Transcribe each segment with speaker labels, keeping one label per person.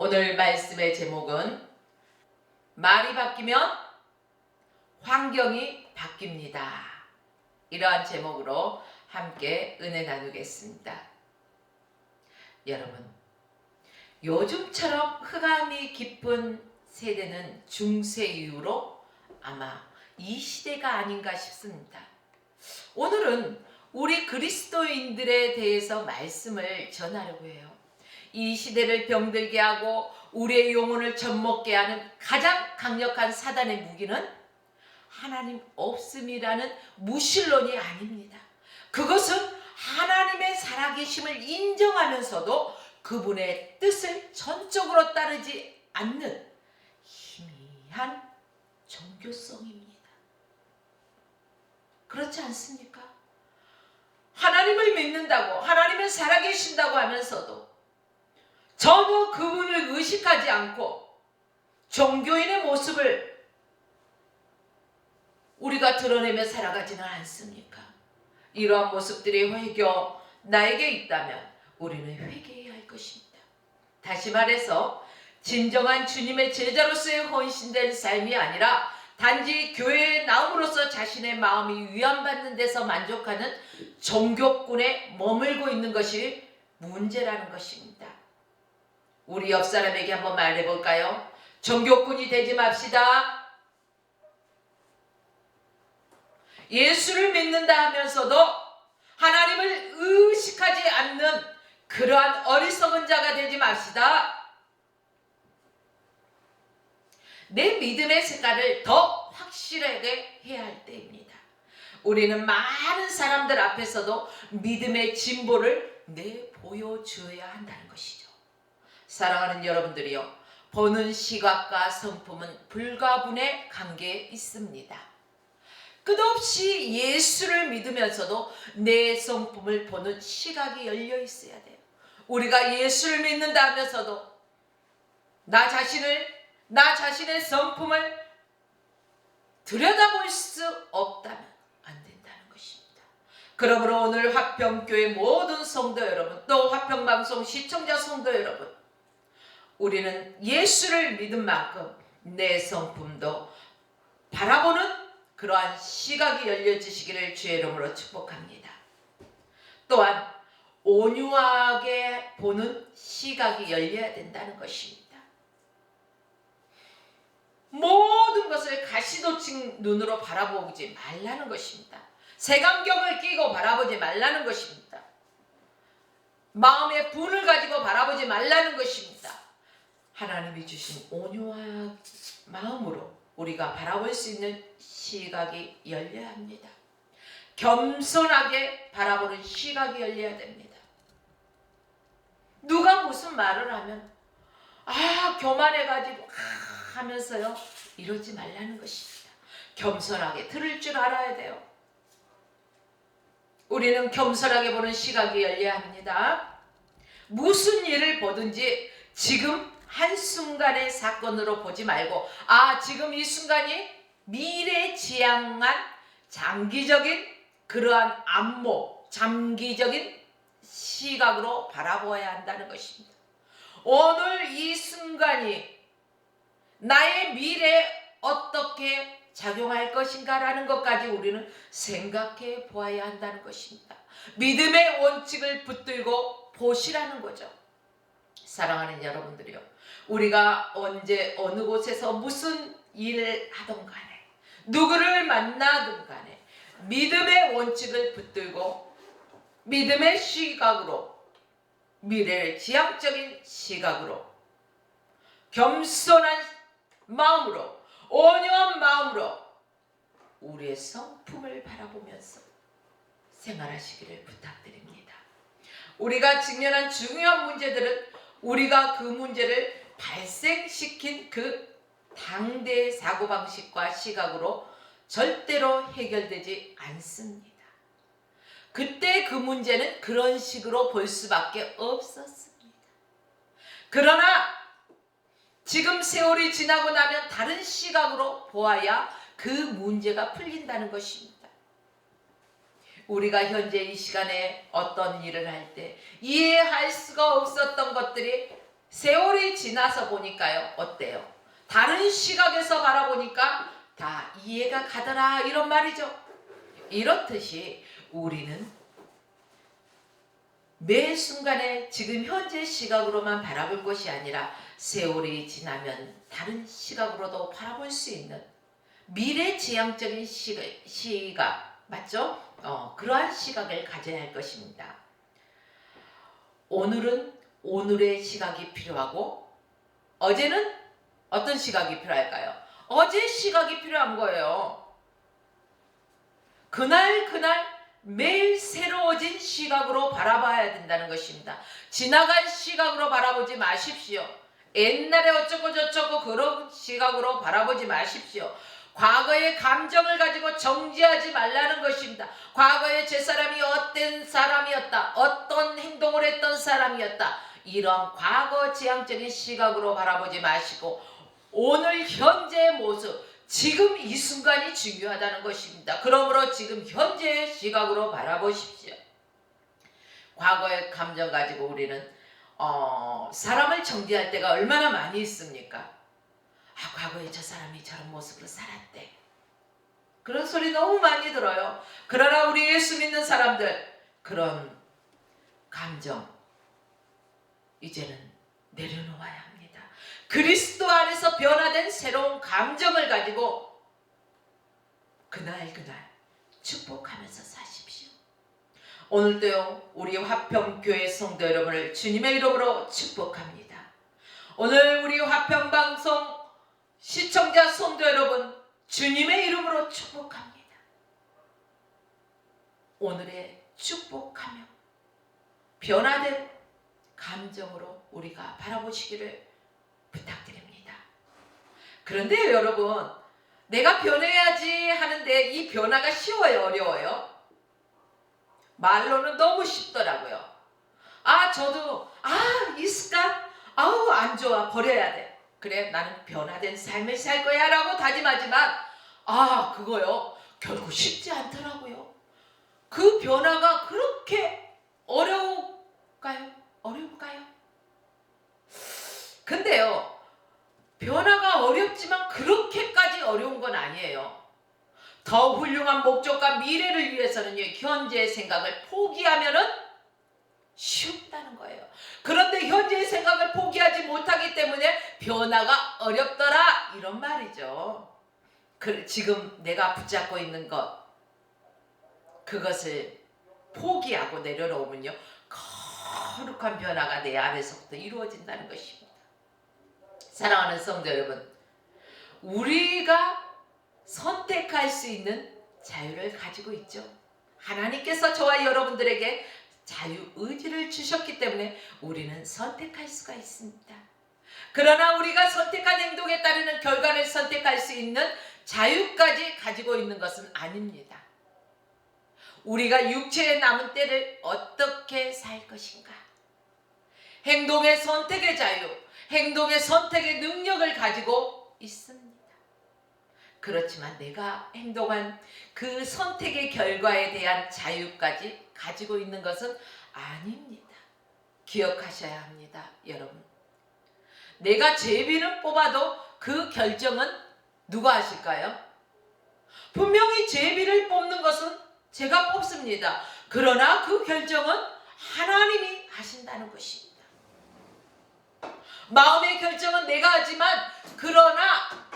Speaker 1: 오늘 말씀의 제목은 말이 바뀌면 환경이 바뀝니다. 이러한 제목으로 함께 은혜 나누겠습니다. 여러분, 요즘처럼 흑암이 깊은 세대는 중세 이후로 아마 이 시대가 아닌가 싶습니다. 오늘은 우리 그리스도인들에 대해서 말씀을 전하려고 해요. 이 시대를 병들게 하고 우리의 영혼을 젖먹게 하는 가장 강력한 사단의 무기는 하나님 없음이라는 무신론이 아닙니다. 그것은 하나님의 살아계심을 인정하면서도 그분의 뜻을 전적으로 따르지 않는 희미한 종교성입니다. 그렇지 않습니까? 하나님을 믿는다고, 하나님은 살아계신다고 하면서도 전혀 그분을 의식하지 않고 종교인의 모습을 우리가 드러내며 살아가지는 않습니까? 이러한 모습들이 회개 나에게 있다면 우리는 회개해야 할 것입니다. 다시 말해서 진정한 주님의 제자로서의 헌신된 삶이 아니라 단지 교회에 나옴으로써 자신의 마음이 위안받는 데서 만족하는 종교꾼에 머물고 있는 것이 문제라는 것입니다. 우리 옆 사람에게 한번 말해볼까요? 종교꾼이 되지 맙시다. 예수를 믿는다 하면서도 하나님을 의식하지 않는 그러한 어리석은 자가 되지 맙시다. 내 믿음의 색깔을 더 확실하게 해야 할 때입니다. 우리는 많은 사람들 앞에서도 믿음의 진보를 내보여줘야 한다는 것이죠. 사랑하는 여러분들이요, 보는 시각과 성품은 불가분의 관계에 있습니다. 끝없이 예수를 믿으면서도 내 성품을 보는 시각이 열려 있어야 돼요. 우리가 예수를 믿는다 하면서도 나 자신의 성품을 들여다볼 수 없다면 안 된다는 것입니다. 그러므로 오늘 화평교회 모든 성도 여러분, 또 화평방송 시청자 성도 여러분, 우리는 예수를 믿은 만큼 내 성품도 바라보는 그러한 시각이 열려지시기를 주의 이름으로 축복합니다. 또한 온유하게 보는 시각이 열려야 된다는 것입니다. 모든 것을 가시돋친 눈으로 바라보지 말라는 것입니다. 색안경을 끼고 바라보지 말라는 것입니다. 마음의 분을 가지고 바라보지 말라는 것입니다. 하나님이 주신 온유한 마음으로 우리가 바라볼 수 있는 시각이 열려야 합니다. 겸손하게 바라보는 시각이 열려야 됩니다. 누가 무슨 말을 하면 교만해가지고 하면서요, 이러지 말라는 것입니다. 겸손하게 들을 줄 알아야 돼요. 우리는 겸손하게 보는 시각이 열려야 합니다. 무슨 일을 보든지 지금 한순간의 사건으로 보지 말고 지금 이 순간이 미래지향한 장기적인 그러한 안목, 장기적인 시각으로 바라보아야 한다는 것입니다. 오늘 이 순간이 나의 미래에 어떻게 작용할 것인가라는 것까지 우리는 생각해 보아야 한다는 것입니다. 믿음의 원칙을 붙들고 보시라는 거죠. 사랑하는 여러분들이요, 우리가 언제 어느 곳에서 무슨 일을 하던 간에 누구를 만나든 간에 믿음의 원칙을 붙들고 믿음의 시각으로, 미래의 지향적인 시각으로, 겸손한 마음으로, 온유한 마음으로 우리의 성품을 바라보면서 생활하시기를 부탁드립니다. 우리가 직면한 중요한 문제들은 우리가 그 문제를 발생시킨 그 당대의 사고방식과 시각으로 절대로 해결되지 않습니다. 그때 그 문제는 그런 식으로 볼 수밖에 없었습니다. 그러나 지금 세월이 지나고 나면 다른 시각으로 보아야 그 문제가 풀린다는 것입니다. 우리가 현재 이 시간에 어떤 일을 할 때 이해할 수가 없었던 것들이 세월이 지나서 보니까요. 어때요? 다른 시각에서 바라보니까 다 이해가 가더라 이런 말이죠. 이렇듯이 우리는 매 순간에 지금 현재 시각으로만 바라볼 것이 아니라 세월이 지나면 다른 시각으로도 바라볼 수 있는 미래지향적인 시각 맞죠? 그러한 시각을 가져야 할 것입니다. 오늘은 오늘의 시각이 필요하고 어제는 어떤 시각이 필요할까요? 어제 시각이 필요한 거예요. 그날 매일 새로워진 시각으로 바라봐야 된다는 것입니다. 지나간 시각으로 바라보지 마십시오. 옛날에 어쩌고 저쩌고 그런 시각으로 바라보지 마십시오. 과거의 감정을 가지고 정지하지 말라는 것입니다. 과거에 제 사람이 어떤 사람이었다. 어떤 행동을 했던 사람이었다. 이런 과거 지향적인 시각으로 바라보지 마시고 오늘 현재의 모습 지금 이 순간이 중요하다는 것입니다. 그러므로 지금 현재의 시각으로 바라보십시오. 과거의 감정 가지고 우리는 사람을 정죄할 때가 얼마나 많이 있습니까? 과거에 저 사람이 저런 모습으로 살았대. 그런 소리 너무 많이 들어요. 그러나 우리 예수 믿는 사람들 그런 감정 이제는 내려놓아야 합니다. 그리스도 안에서 변화된 새로운 감정을 가지고 그날 축복하면서 사십시오. 오늘도요 우리 화평교회 성도 여러분을 주님의 이름으로 축복합니다. 오늘 우리 화평방송 시청자 성도 여러분 주님의 이름으로 축복합니다. 오늘의 축복하며 변화된 감정으로 우리가 바라보시기를 부탁드립니다. 그런데 여러분 내가 변해야지 하는데 이 변화가 쉬워요 어려워요? 말로는 너무 쉽더라고요. 저도 이 습관 안 좋아 버려야 돼. 그래 나는 변화된 삶을 살 거야 라고 다짐하지만 그거요 결국 쉽지 않더라고요. 그 변화가 그렇게 어려울까요? 근데요 변화가 어렵지만 그렇게까지 어려운 건 아니에요. 더 훌륭한 목적과 미래를 위해서는요 현재의 생각을 포기하면은 쉽다는 거예요. 그런데 현재의 생각을 포기하지 못하기 때문에 변화가 어렵더라 이런 말이죠. 지금 내가 붙잡고 있는 것 그것을 포기하고 내려놓으면요 거룩한 변화가 내 안에서부터 이루어진다는 것입니다. 사랑하는 성도 여러분 우리가 선택할 수 있는 자유를 가지고 있죠. 하나님께서 저와 여러분들에게 자유의지를 주셨기 때문에 우리는 선택할 수가 있습니다. 그러나 우리가 선택한 행동에 따르는 결과를 선택할 수 있는 자유까지 가지고 있는 것은 아닙니다. 우리가 육체의 남은 때를 어떻게 살 것인가? 행동의 선택의 자유, 행동의 선택의 능력을 가지고 있습니다. 그렇지만 내가 행동한 그 선택의 결과에 대한 자유까지 가지고 있는 것은 아닙니다. 기억하셔야 합니다. 여러분 내가 제비를 뽑아도 그 결정은 누가 하실까요? 분명히 제비를 뽑는 것은 제가 뽑습니다. 그러나 그 결정은 하나님이 하신다는 것입니다. 마음의 결정은 내가 하지만 그러나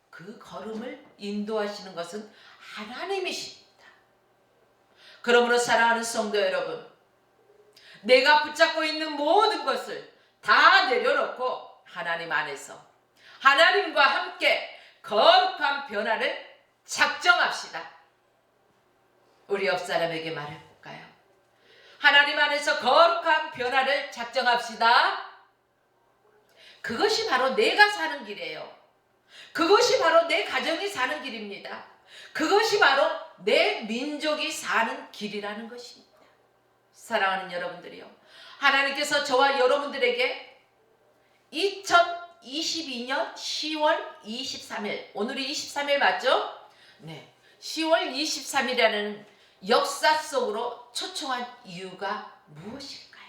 Speaker 1: 그 걸음을 인도하시는 것은 하나님이십니다. 그러므로 사랑하는 성도 여러분 내가 붙잡고 있는 모든 것을 다 내려놓고 하나님 안에서 하나님과 함께 거룩한 변화를 작정합시다. 우리 옆 사람에게 말해볼까요? 하나님 안에서 거룩한 변화를 작정합시다. 그것이 바로 내가 사는 길이에요. 그것이 바로 내 가정이 사는 길입니다. 그것이 바로 내 민족이 사는 길이라는 것입니다. 사랑하는 여러분들이요. 하나님께서 저와 여러분들에게 2022년 10월 23일 오늘이 23일 맞죠? 네, 10월 23일이라는 역사 속으로 초청한 이유가 무엇일까요?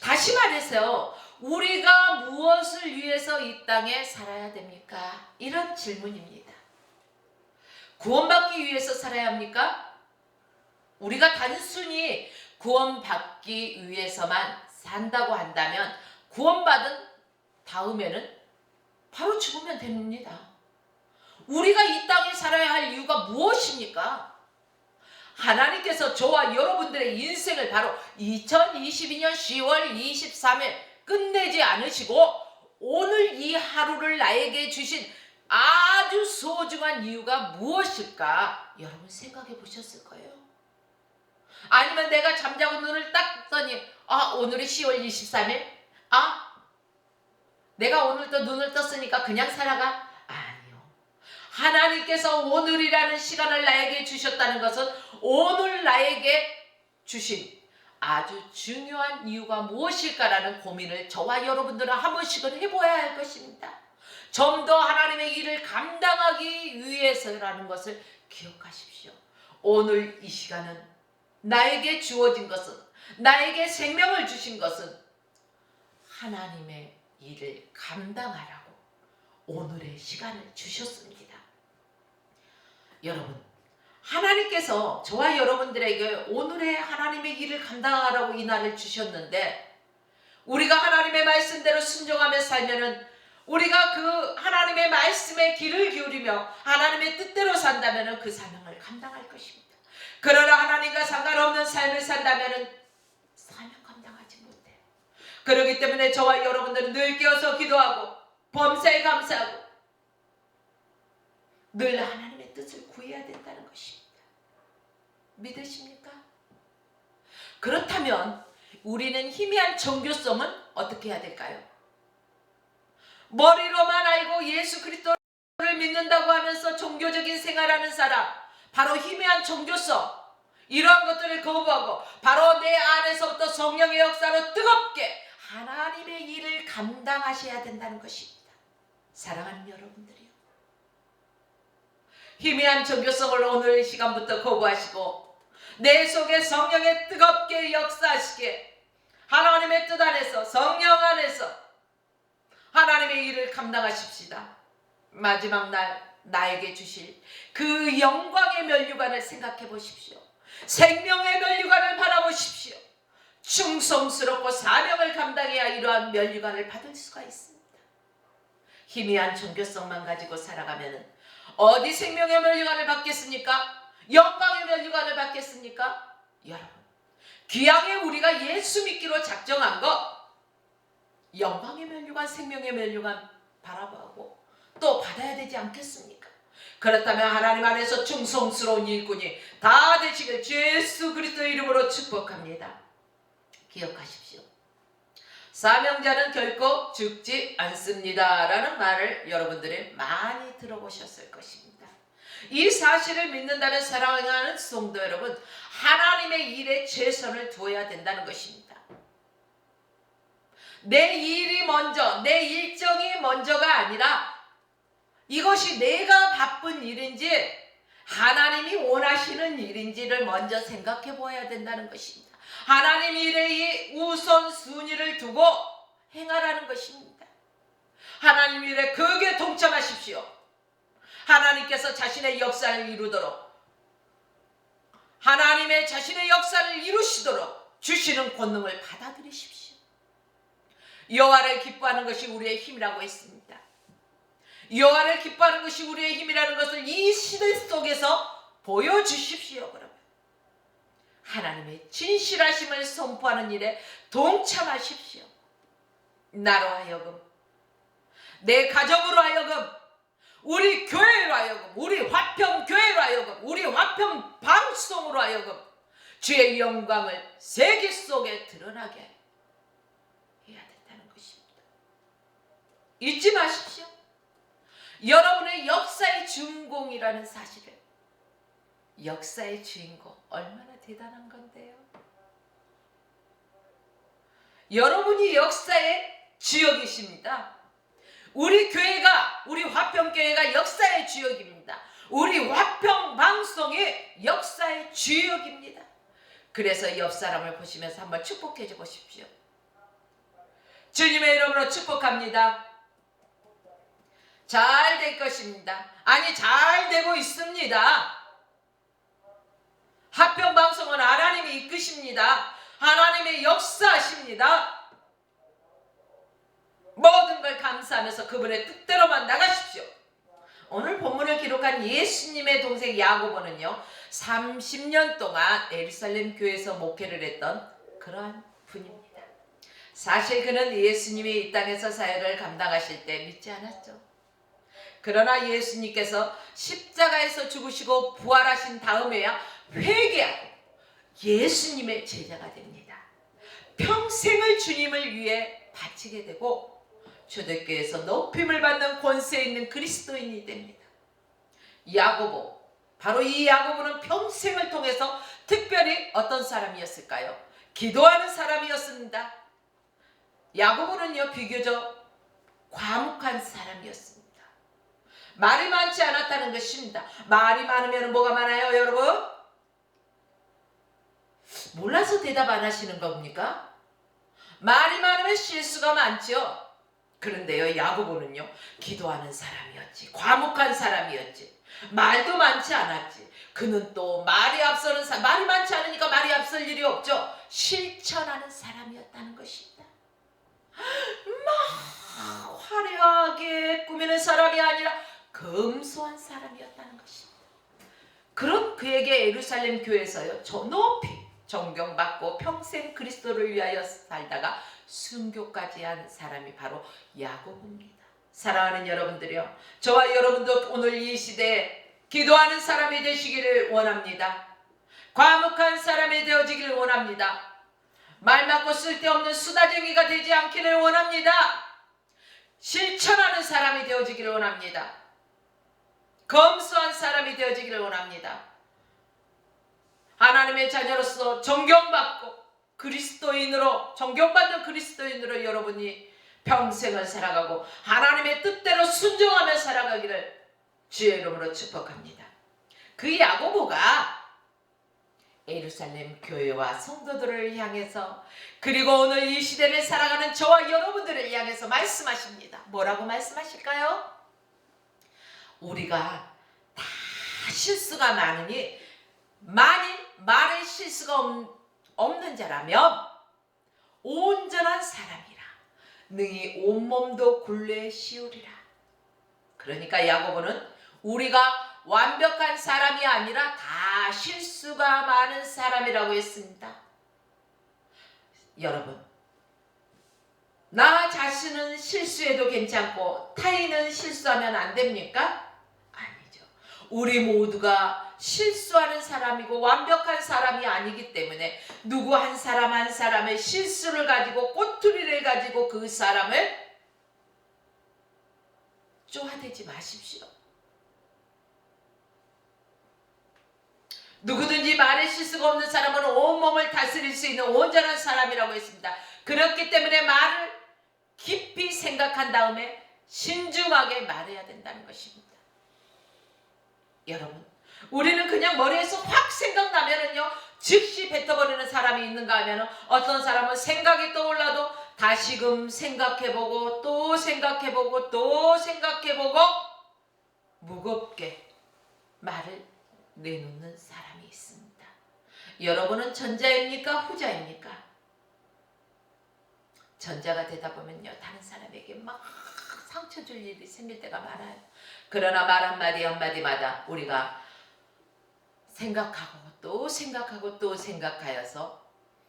Speaker 1: 다시 말해서 우리가 무엇을 위해서 이 땅에 살아야 됩니까? 이런 질문입니다. 구원받기 위해서 살아야 합니까? 우리가 단순히 구원받기 위해서만 산다고 한다면 구원받은 다음에는 바로 죽으면 됩니다. 우리가 이 땅에 살아야 할 이유가 무엇입니까? 하나님께서 저와 여러분들의 인생을 바로 2022년 10월 23일 끝내지 않으시고 오늘 이 하루를 나에게 주신 아주 소중한 이유가 무엇일까? 여러분 생각해 보셨을 거예요. 아니면 내가 잠자고 눈을 딱 뜨니 오늘이 10월 23일? 내가 오늘 또 눈을 떴으니까 그냥 살아가? 아니요. 하나님께서 오늘이라는 시간을 나에게 주셨다는 것은 오늘 나에게 주신 아주 중요한 이유가 무엇일까라는 고민을 저와 여러분들은 한 번씩은 해봐야 할 것입니다. 좀 더 하나님의 일을 감당하기 위해서라는 것을 기억하십시오. 오늘 이 시간은 나에게 주어진 것은, 나에게 생명을 주신 것은 하나님의 일을 감당하라고 오늘의 시간을 주셨습니다. 여러분, 하나님께서 저와 여러분들에게 오늘의 하나님의 일을 감당하라고 이 날을 주셨는데 우리가 하나님의 말씀대로 순종하며 살면은 우리가 그 하나님의 말씀에 귀를 기울이며 하나님의 뜻대로 산다면 그 사명을 감당할 것입니다. 그러나 하나님과 상관없는 삶을 산다면 사명 감당하지 못해요. 그렇기 때문에 저와 여러분들은 늘 깨어서 기도하고 범사에 감사하고 늘 하나님의 뜻을 구해야 된다는 것입니다. 믿으십니까? 그렇다면 우리는 희미한 종교성은 어떻게 해야 될까요? 머리로만 알고 예수 그리스도를 믿는다고 하면서 종교적인 생활하는 사람, 바로 희미한 종교성, 이러한 것들을 거부하고 바로 내 안에서부터 성령의 역사로 뜨겁게 하나님의 일을 감당하셔야 된다는 것입니다. 사랑하는 여러분들이요, 희미한 종교성을 오늘 이 시간부터 거부하시고 내 속에 성령의 뜨겁게 역사하시게 하나님의 뜻 안에서 성령 안에서 하나님의 일을 감당하십시다. 마지막 날 나에게 주실 그 영광의 면류관을 생각해 보십시오. 생명의 면류관을 바라보십시오. 충성스럽고 사명을 감당해야 이러한 면류관을 받을 수가 있습니다. 희미한 종교성만 가지고 살아가면 어디 생명의 면류관을 받겠습니까? 영광의 면류관을 받겠습니까? 여러분, 귀하게 우리가 예수 믿기로 작정한 것, 영광의 면류관, 생명의 면류관 바라보고 또 받아야 되지 않겠습니까? 그렇다면 하나님 안에서 충성스러운 일꾼이 다 되시길 예수 그리스도의 이름으로 축복합니다. 기억하십시오. 사명자는 결코 죽지 않습니다 라는 말을 여러분들이 많이 들어보셨을 것입니다. 이 사실을 믿는다면 사랑하는 성도 여러분, 하나님의 일에 최선을 두어야 된다는 것입니다. 내 일이 먼저, 내 일정이 먼저가 아니라 이것이 내가 바쁜 일인지 하나님이 원하시는 일인지를 먼저 생각해 보아야 된다는 것입니다. 하나님 일에 우선순위를 두고 행하라는 것입니다. 하나님 일에 크게 동참하십시오. 하나님께서 자신의 역사를 이루도록, 하나님의 자신의 역사를 이루시도록 주시는 권능을 받아들이십시오. 여호와를 기뻐하는 것이 우리의 힘이라고 했습니다. 여호와를 기뻐하는 것이 우리의 힘이라는 것을 이 시대 속에서 보여주십시오. 그러면 하나님의 진실하심을 선포하는 일에 동참하십시오. 나로 하여금, 내 가정으로 하여금, 우리 교회로 하여금, 우리 화평교회로 하여금, 우리 화평방송으로 하여금 주의 영광을 세계 속에 드러나게 해야 된다는 것입니다. 잊지 마십시오. 여러분의 역사의 주인공이라는 사실을, 역사의 주인공 얼마나 대단한 건데요. 여러분이 역사의 주역이십니다. 우리 교회가, 우리 화평교회가 역사의 주역입니다. 우리 화평방송이 역사의 주역입니다. 그래서 옆 사람을 보시면서 한번 축복해 줘 보십시오. 주님의 이름으로 축복합니다. 잘 될 것입니다. 아니, 잘 되고 있습니다. 합병방송은 하나님이 이끄십니다. 하나님의 역사하십니다. 모든 걸 감사하면서 그분의 뜻대로만 나가십시오. 오늘 본문을 기록한 예수님의 동생 야고보는요, 30년 동안 예루살렘 교회에서 목회를 했던 그러한 분입니다. 사실 그는 예수님이 이 땅에서 사역을 감당하실 때 믿지 않았죠. 그러나 예수님께서 십자가에서 죽으시고 부활하신 다음에야 회개하고 예수님의 제자가 됩니다. 평생을 주님을 위해 바치게 되고 초대교회에서 높임을 받는 권세 있는 그리스도인이 됩니다. 야고보, 바로 이 야고보는 평생을 통해서 특별히 어떤 사람이었을까요? 기도하는 사람이었습니다. 야고보는요, 비교적 과묵한 사람이었습니다. 말이 많지 않았다는 것입니다. 말이 많으면 뭐가 많아요, 여러분? 몰라서 대답 안 하시는 겁니까? 말이 많으면 실수가 많죠. 그런데요, 야고보는요, 기도하는 사람이었지, 과묵한 사람이었지, 말도 많지 않았지. 그는 또 말이 앞서는 말이 많지 않으니까 말이 앞설 일이 없죠. 실천하는 사람이었다는 것입니다. 막 화려하게 꾸미는 사람이 아니라 검소한 사람이었다는 것입니다. 그런 그에게 예루살렘 교회에서요, 저 높이 존경받고 평생 그리스도를 위하여 살다가 순교까지 한 사람이 바로 야고보입니다. 사랑하는 여러분들이요, 저와 여러분도 오늘 이 시대에 기도하는 사람이 되시기를 원합니다. 과묵한 사람이 되어지기를 원합니다. 말 많고 쓸데없는 수다쟁이가 되지 않기를 원합니다. 실천하는 사람이 되어지기를 원합니다. 검소한 사람이 되어지기를 원합니다. 하나님의 자녀로서 존경받고 그리스도인으로, 존경받는 그리스도인으로 여러분이 평생을 살아가고 하나님의 뜻대로 순종하며 살아가기를 주의 이름으로 축복합니다. 그 야고보가 예루살렘 교회와 성도들을 향해서, 그리고 오늘 이 시대를 살아가는 저와 여러분들을 향해서 말씀하십니다. 뭐라고 말씀하실까요? 우리가 다 실수가 많으니 만일 말에 실수가 없는 자라면 온전한 사람이라 능히 온몸도 굴레 씌우리라. 그러니까 야고보는 우리가 완벽한 사람이 아니라 다 실수가 많은 사람이라고 했습니다. 여러분, 나 자신은 실수해도 괜찮고 타인은 실수하면 안 됩니까? 아니죠. 우리 모두가 실수하는 사람이고 완벽한 사람이 아니기 때문에 누구 한 사람 한 사람의 실수를 가지고 꼬투리를 가지고 그 사람을 쪼아대지 마십시오. 누구든지 말에 실수가 없는 사람은 온몸을 다스릴 수 있는 온전한 사람이라고 했습니다. 그렇기 때문에 말을 깊이 생각한 다음에 신중하게 말해야 된다는 것입니다. 여러분, 우리는 그냥 머리에서 확 생각나면은요, 즉시 뱉어버리는 사람이 있는가 하면 어떤 사람은 생각이 떠올라도 다시금 생각해보고 또 생각해보고 또 생각해보고 무겁게 말을 내놓는 사람이 있습니다. 여러분은 전자입니까? 후자입니까? 전자가 되다 보면요, 다른 사람에게 막 상처 줄 일이 생길 때가 많아요. 그러나 말 한마디 한마디마다 우리가 생각하고 또 생각하고 또 생각하여서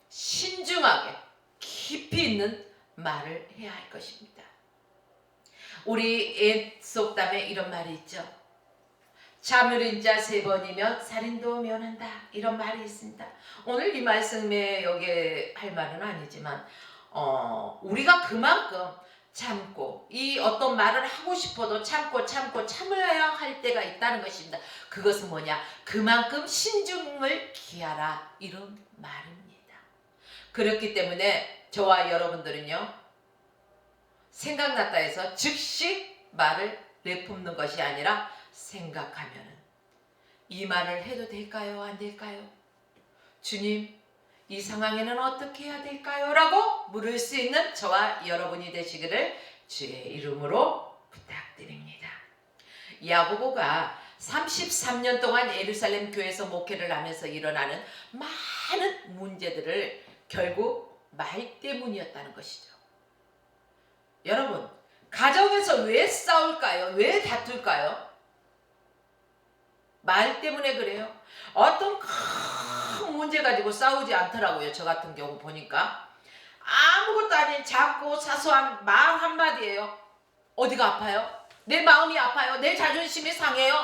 Speaker 1: 신중하게 깊이 있는 말을 해야 할 것입니다. 우리 옛 속담에 이런 말이 있죠. 자물인 자 3번이면 살인도 면한다, 이런 말이 있습니다. 오늘 이 말씀에 여기에 할 말은 아니지만 우리가 그만큼 참고, 이 어떤 말을 하고 싶어도 참고 참아야 할 때가 있다는 것입니다. 그것은 뭐냐? 그만큼 신중을 기하라, 이런 말입니다. 그렇기 때문에 저와 여러분들은요, 생각났다 해서 즉시 말을 내뿜는 것이 아니라 생각하면은 이 말을 해도 될까요? 안 될까요? 주님, 이 상황에는 어떻게 해야 될까요? 라고 물을 수 있는 저와 여러분이 되시기를 주의 이름으로 부탁드립니다. 야고보가 33년 동안 예루살렘 교회에서 목회를 하면서 일어나는 많은 문제들을 결국 말 때문이었다는 것이죠. 여러분, 가정에서 왜 싸울까요? 왜 다툴까요? 말 때문에 그래요. 어떤 큰 문제 가지고 싸우지 않더라고요. 저 같은 경우 보니까 아무것도 아닌 작고 사소한 말 한마디예요. 어디가 아파요? 내 마음이 아파요. 내 자존심이 상해요.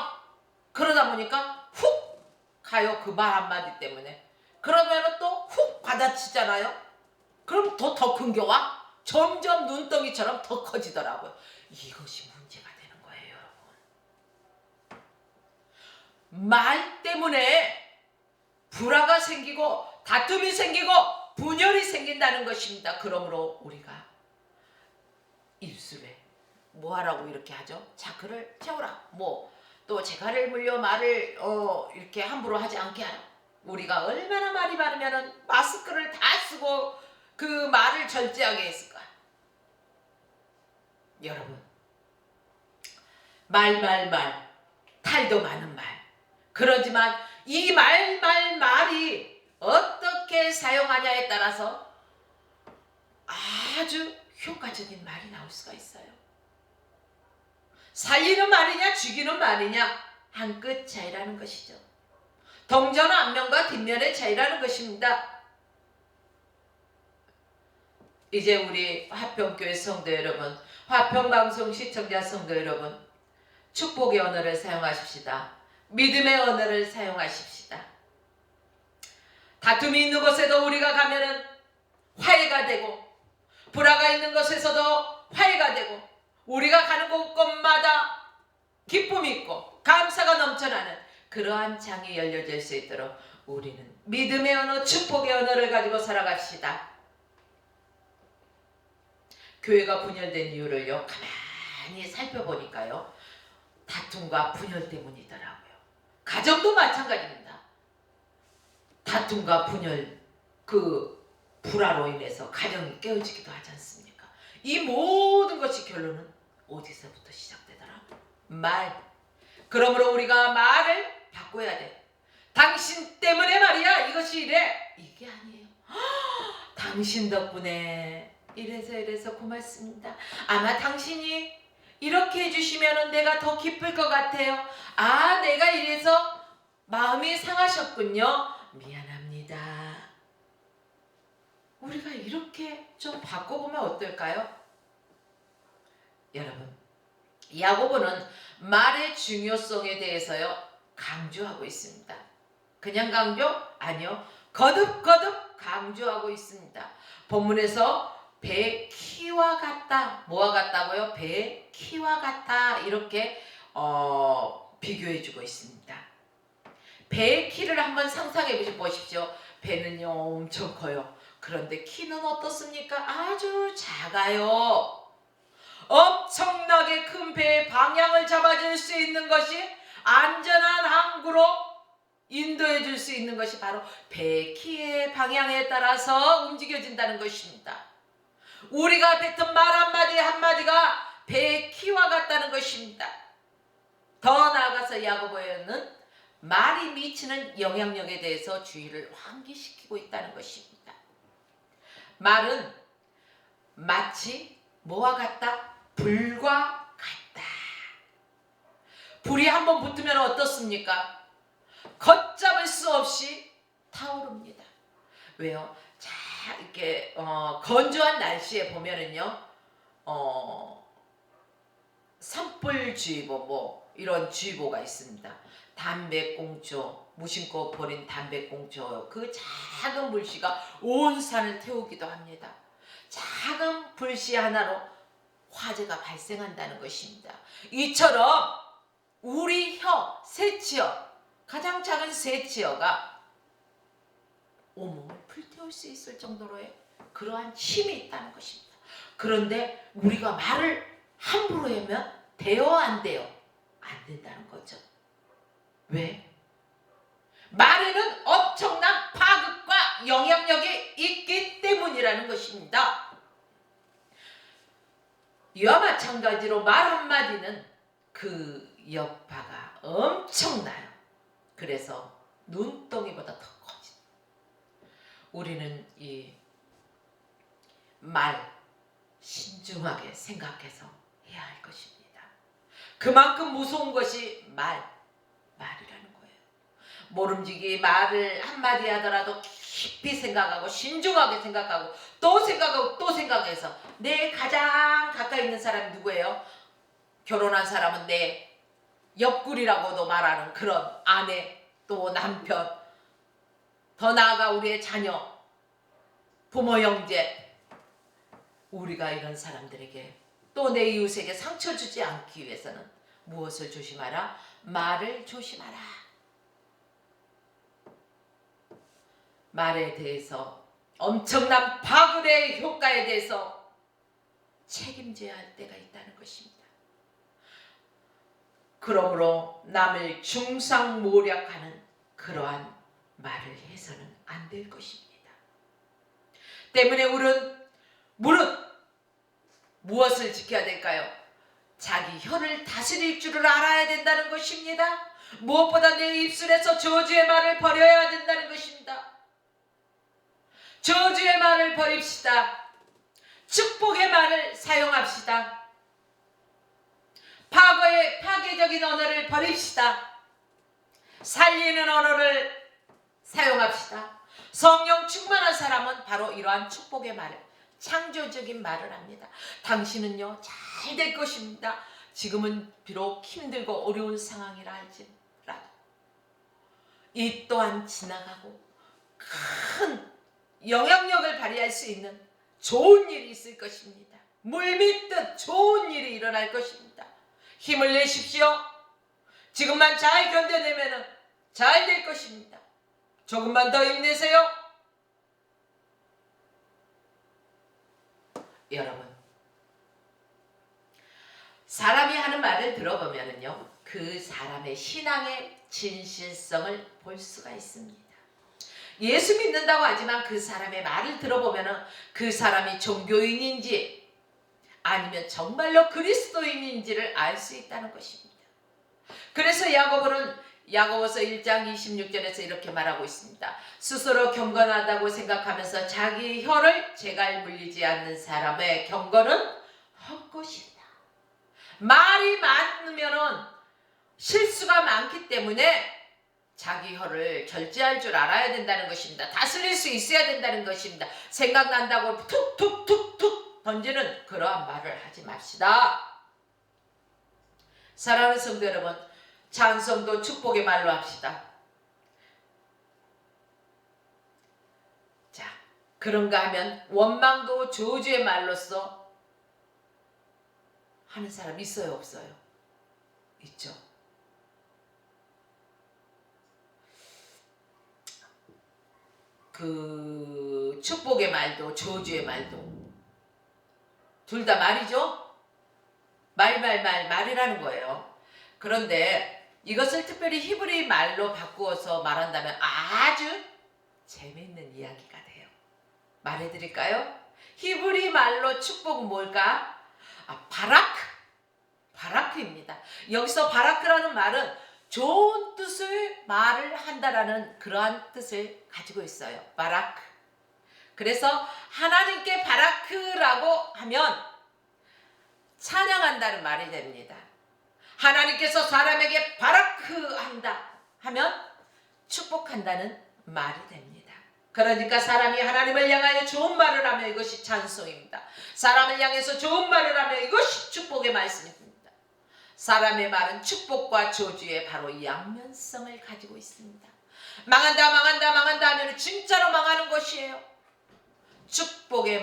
Speaker 1: 그러다 보니까 훅 가요. 그 말 한마디 때문에. 그러면 또 훅 받아치잖아요. 그럼 더 큰 게 와? 점점 눈덩이처럼 더 커지더라고요. 이것이 문제가 되는 거예요, 여러분. 말 때문에 불화가 생기고 다툼이 생기고 분열이 생긴다는 것입니다. 그러므로 우리가 일술에 뭐하라고 이렇게 하죠? 자크를 채우라. 또 재갈을 물려 말을 이렇게 함부로 하지 않게 하라. 우리가 얼마나 말이 많으면은 마스크를 다 쓰고 그 말을 절제하게 했을까? 여러분, 말 탈도 많은 말. 그러지만 이 말이 어떻게 사용하냐에 따라서 아주 효과적인 말이 나올 수가 있어요. 살리는 말이냐 죽이는 말이냐 한 끗 차이라는 것이죠. 동전 앞면과 뒷면의 차이라는 것입니다. 이제 우리 화평교회 성도 여러분, 화평방송 시청자 성도 여러분, 축복의 언어를 사용하십시다. 믿음의 언어를 사용하십시다. 다툼이 있는 곳에도 우리가 가면은 화해가 되고, 불화가 있는 곳에서도 화해가 되고, 우리가 가는 곳곳마다 기쁨이 있고 감사가 넘쳐나는 그러한 장이 열려질 수 있도록 우리는 믿음의 언어, 축복의 언어를 가지고 살아갑시다. 교회가 분열된 이유를요, 가만히 살펴보니까요, 다툼과 분열 때문이더라고요. 가정도 마찬가지입니다. 다툼과 분열, 그 불화로 인해서 가정이 깨어지기도 하지 않습니까? 이 모든 것이 결론은 어디서부터 시작되더라고요? 말. 그러므로 우리가 말을 바꿔야 돼. 당신 때문에 말이야 이것이 이래. 이게 아니에요. 당신 덕분에 이래서 고맙습니다. 아마 당신이 이렇게 해주시면 내가 더 기쁠 것 같아요. 아, 내가 이래서 마음이 상하셨군요. 미안합니다. 우리가 이렇게 좀 바꿔보면 어떨까요? 여러분, 야고보는 말의 중요성에 대해서요 강조하고 있습니다. 그냥 강조? 아니요. 거듭 강조하고 있습니다. 본문에서 배 키와 같다. 뭐와 같다고요? 배 키와 같다. 이렇게 비교해주고 있습니다. 배의 키를 한번 상상해 보십시오. 배는요 엄청 커요. 그런데 키는 어떻습니까? 아주 작아요. 엄청나게 큰 배의 방향을 잡아줄 수 있는 것이, 안전한 항구로 인도해 줄 수 있는 것이 바로 배의 키의 방향에 따라서 움직여진다는 것입니다. 우리가 뱉은 말 한마디 한마디가 배의 키와 같다는 것입니다. 더 나아가서 야고보는 말이 미치는 영향력에 대해서 주의를 환기시키고 있다는 것입니다. 말은 마치 뭐와 같다? 불과 같다. 불이 한번 붙으면 어떻습니까? 걷잡을 수 없이 타오릅니다. 왜요? 자, 이렇게 건조한 날씨에 보면은요, 산불주의보 이런 주의보가 있습니다. 담배꽁초, 무심코 버린 담배꽁초, 그 작은 불씨가 온 산을 태우기도 합니다. 작은 불씨 하나로 화재가 발생한다는 것입니다. 이처럼 우리 혀, 새치어, 가장 작은 새치어가 온몸을 불태울 수 있을 정도로의 그러한 힘이 있다는 것입니다. 그런데 우리가 말을 함부로 하면 돼요, 안 돼요? 안 된다는 거죠. 왜? 말에는 엄청난 파급과 영향력이 있기 때문이라는 것입니다. 이와 마찬가지로 말 한마디는 그 여파가 엄청나요. 그래서 눈덩이보다 더 커집니다. 우리는 이 말 신중하게 생각해서 해야 할 것입니다. 그만큼 무서운 것이 말이라는 거예요. 모름지기 말을 한마디 하더라도 깊이 생각하고 신중하게 생각하고 또 생각하고 또 생각해서 내 가장 가까이 있는 사람이 누구예요? 결혼한 사람은 내 옆구리라고도 말하는 그런 아내, 또 남편, 더 나아가 우리의 자녀, 부모, 형제. 우리가 이런 사람들에게 또 내 이웃에게 상처 주지 않기 위해서는 무엇을 조심하라? 말을 조심하라. 말에 대해서 엄청난 파급의 효과에 대해서 책임져야 할 때가 있다는 것입니다. 그러므로 남을 중상모략하는 그러한 말을 해서는 안 될 것입니다. 때문에 우리는 무엇을 지켜야 될까요? 자기 혀를 다스릴 줄을 알아야 된다는 것입니다. 무엇보다 내 입술에서 저주의 말을 버려야 된다는 것입니다. 저주의 말을 버립시다. 축복의 말을 사용합시다. 파괴적인 언어를 버립시다. 살리는 언어를 사용합시다. 성령 충만한 사람은 바로 이러한 축복의 말을, 창조적인 말을 합니다. 당신은요 잘 될 것입니다. 지금은 비록 힘들고 어려운 상황이라 할지라도 이 또한 지나가고 큰 영향력을 발휘할 수 있는 좋은 일이 있을 것입니다. 물밀듯 좋은 일이 일어날 것입니다. 힘을 내십시오. 지금만 잘 견뎌내면 잘 될 것입니다. 조금만 더 힘내세요. 여러분, 사람이 하는 말을 들어보면요 그 사람의 신앙의 진실성을 볼 수가 있습니다. 예수 믿는다고 하지만 그 사람의 말을 들어보면 그 사람이 종교인인지 아니면 정말로 그리스도인인지를 알 수 있다는 것입니다. 그래서 야고보서 1장 26절에서 이렇게 말하고 있습니다. 스스로 경건하다고 생각하면서 자기 혀를 재갈 물리지 않는 사람의 경건은 헛것이다. 말이 많으면 실수가 많기 때문에 자기 혀를 절제할 줄 알아야 된다는 것입니다. 다스릴 수 있어야 된다는 것입니다. 생각난다고 툭툭툭툭 던지는 그러한 말을 하지 맙시다. 사랑하는 성도 여러분, 찬송도 축복의 말로 합시다. 자, 그런가 하면 원망도 저주의 말로써 하는 사람 있어요, 없어요? 있죠. 그 축복의 말도 저주의 말도 둘 다 말이죠. 말이라는 거예요. 그런데 이것을 특별히 히브리 말로 바꾸어서 말한다면 아주 재미있는 이야기가 돼요. 말해드릴까요? 히브리 말로 축복은 뭘까? 바라크입니다. 여기서 바라크라는 말은 좋은 뜻을 말을 한다라는 그러한 뜻을 가지고 있어요. 바라크. 그래서 하나님께 바라크라고 하면 찬양한다는 말이 됩니다. 하나님께서 사람에게 바라크한다 하면 축복한다는 말이 됩니다. 그러니까 사람이 하나님을 향하여 좋은 말을 하며 이것이 찬송입니다. 사람을 향해서 좋은 말을 하며 이것이 축복의 말씀입니다. 사람의 말은 축복과 저주의 바로 양면성을 가지고 있습니다. 망한다 하면 진짜로 망하는 것이에요. 축복의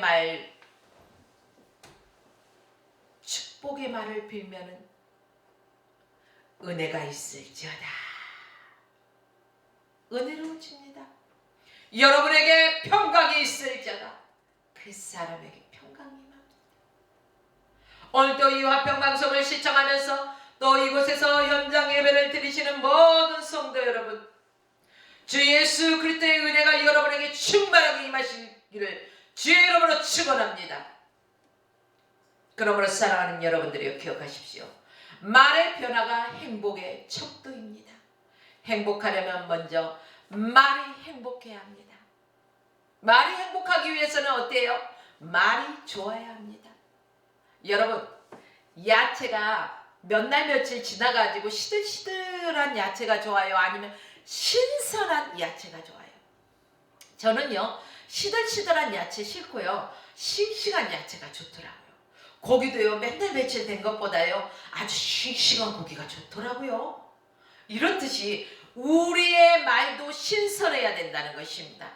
Speaker 1: 말을 빌면은 은혜가 있을지어다. 은혜로워집니다. 여러분에게 평강이 있을지어다. 그 사람에게 평강이 임합니다. 오늘도 이 화평방송을 시청하면서 또 이곳에서 현장 예배를 드리시는 모든 성도 여러분, 주 예수 그리스도의 은혜가 여러분에게 충만하게 임하시기를 주의 이름으로 축원합니다. 그러므로 사랑하는 여러분들이여 기억하십시오. 말의 변화가 행복의 척도입니다. 행복하려면 먼저 말이 행복해야 합니다. 말이 행복하기 위해서는 어때요? 말이 좋아야 합니다. 여러분, 야채가 몇 날 며칠 지나가지고 시들시들한 야채가 좋아요? 아니면 신선한 야채가 좋아요? 저는요, 시들시들한 야채 싫고요, 싱싱한 야채가 좋더라고요. 고기도요, 맨날 며칠 된 것보다요, 아주 싱싱한 고기가 좋더라고요. 이렇듯이 우리의 말도 신선해야 된다는 것입니다.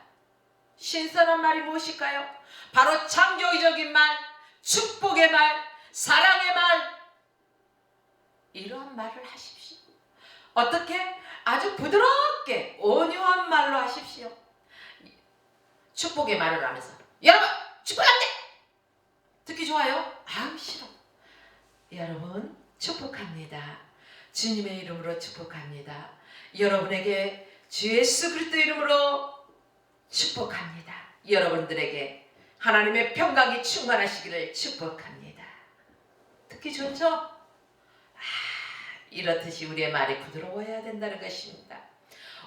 Speaker 1: 신선한 말이 무엇일까요? 바로 창조적인 말, 축복의 말, 사랑의 말, 이러한 말을 하십시오. 어떻게? 아주 부드럽게 온유한 말로 하십시오. 축복의 말을 하면서 여러분 축복합니다. 듣기 좋아요? 아우 싫어. 여러분 축복합니다. 주님의 이름으로 축복합니다. 여러분에게 주 예수 그리스도 이름으로 축복합니다. 여러분들에게 하나님의 평강이 충만하시기를 축복합니다. 듣기 좋죠? 이렇듯이 우리의 말이 부드러워야 된다는 것입니다.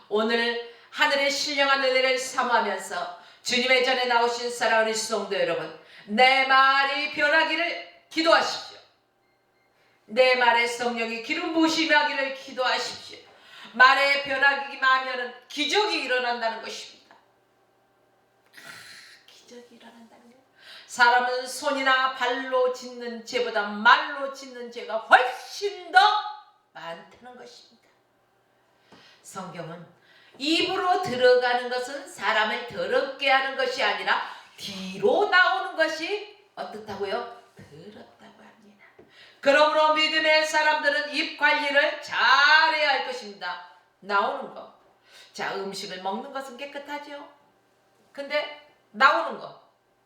Speaker 1: 오늘 하늘의 신령한 은혜를 사모하면서 주님의 전에 나오신 사랑하는 성도 여러분, 내 말이 변하기를 기도하십시오. 내 말에 성령이 기름 부으심이 하기를 기도하십시오. 말에 변하기만 하면 기적이 일어난다는 것입니다. 기적이 일어난다는 거예요. 사람은 손이나 발로 짓는 죄보다 말로 짓는 죄가 훨씬 더 많다는 것입니다. 성경은 입으로 들어가는 것은 사람을 더럽게 하는 것이 아니라 뒤로 나오는 것이 어떻다고요? 더럽다고 합니다. 그러므로 믿음의 사람들은 입 관리를 잘해야 할 것입니다. 나오는 거. 자, 음식을 먹는 것은 깨끗하죠. 근데 나오는 거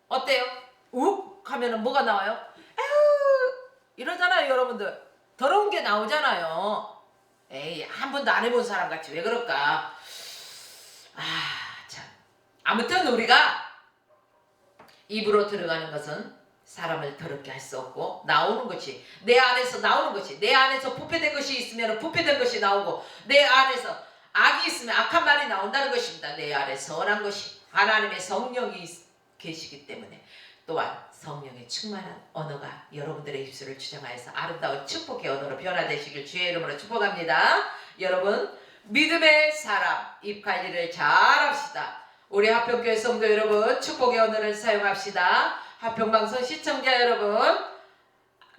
Speaker 1: 어때요? 욱 하면은 뭐가 나와요? 에휴 이러잖아요. 여러분들 더러운 게 나오잖아요. 에이 한 번도 안 해본 사람 같이 왜 그럴까? 참. 아무튼 우리가 입으로 들어가는 것은 사람을 더럽게 할 수 없고, 나오는 것이 내 안에서 나오는 것이, 내 안에서 부패된 것이 있으면 부패된 것이 나오고, 내 안에서 악이 있으면 악한 말이 나온다는 것입니다. 내 안에 선한 것이 하나님의 성령이 계시기 때문에, 또한 성령의 충만한 언어가 여러분들의 입술을 주장하여서 아름다운 축복의 언어로 변화되시길 주의 이름으로 축복합니다. 여러분 믿음의 사람 입 관리를 잘합시다. 우리 하평교회 성도 여러분 축복의 언어를 사용합시다. 하평방송 시청자 여러분,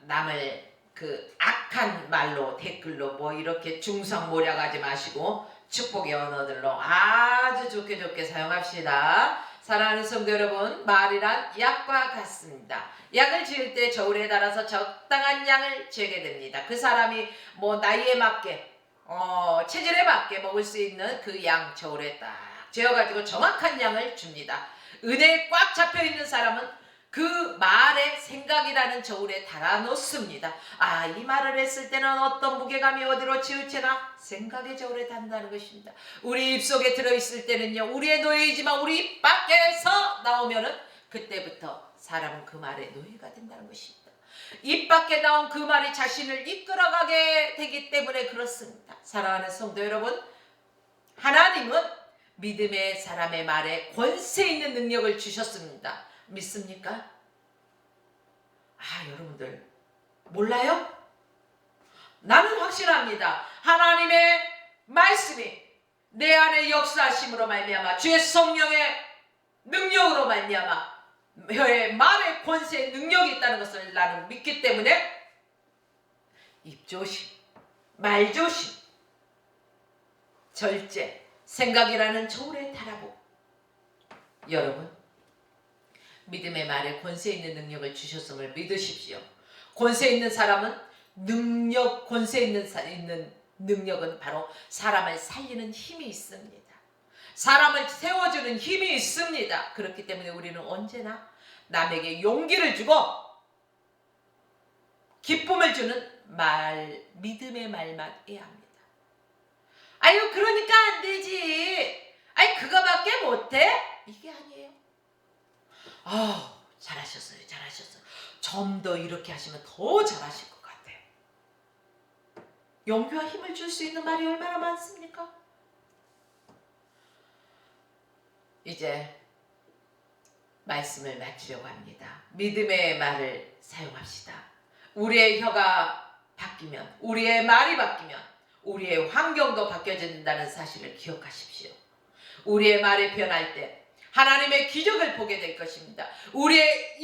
Speaker 1: 남을 그 악한 말로 댓글로 뭐 이렇게 중상모략하지 마시고 축복의 언어들로 아주 좋게 사용합시다. 사랑하는 성도 여러분, 말이란 약과 같습니다. 약을 지을 때 저울에 달아서 적당한 양을 재게 됩니다. 그 사람이 뭐 나이에 맞게 체질에 맞게 먹을 수 있는 그 양 저울에 딱 재어가지고 정확한 양을 줍니다. 은혜에 꽉 잡혀있는 사람은 그 말의 생각이라는 저울에 달아 놓습니다. 이 말을 했을 때는 어떤 무게감이 어디로 치우치나 생각의 저울에 단다는 것입니다. 우리 입속에 들어있을 때는요, 우리의 노예이지만 우리 입 밖에서 나오면은 그때부터 사람은 그 말의 노예가 된다는 것입니다. 입 밖에 나온 그 말이 자신을 이끌어가게 되기 때문에 그렇습니다. 사랑하는 성도 여러분, 하나님은 믿음의 사람의 말에 권세 있는 능력을 주셨습니다. 믿습니까? 여러분들 몰라요? 나는 확실합니다. 하나님의 말씀이 내 안에 역사하심으로 말미암아 주의 성령의 능력으로 말미암아 혀의 말의 권세의 능력이 있다는 것을 나는 믿기 때문에 입조심, 말조심, 절제, 생각이라는 저울에 달아보고, 여러분 믿음의 말에 권세 있는 능력을 주셨음을 믿으십시오. 권세 있는 사람은 권세 있는 능력은 바로 사람을 살리는 힘이 있습니다. 사람을 세워주는 힘이 있습니다. 그렇기 때문에 우리는 언제나 남에게 용기를 주고 기쁨을 주는 믿음의 말만 해야 합니다. 그러니까 안 되지. 아이 그거밖에 못해? 이게 아니에요. 잘하셨어요. 좀 더 이렇게 하시면 더 잘하실 것 같아요. 용기와 힘을 줄 수 있는 말이 얼마나 많습니까? 이제 말씀을 마치려고 합니다. 믿음의 말을 사용합시다. 우리의 혀가 바뀌면, 우리의 말이 바뀌면 우리의 환경도 바뀌어진다는 사실을 기억하십시오. 우리의 말이 변할 때 하나님의 기적을 보게 될 것입니다. 우리의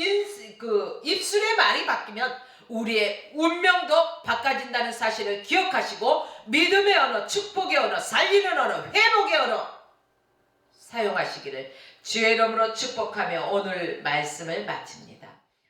Speaker 1: 입술의 말이 바뀌면 우리의 운명도 바꿔진다는 사실을 기억하시고 믿음의 언어, 축복의 언어, 살리는 언어, 회복의 언어 사용하시기를 주의 이름으로 축복하며 오늘 말씀을 마칩니다.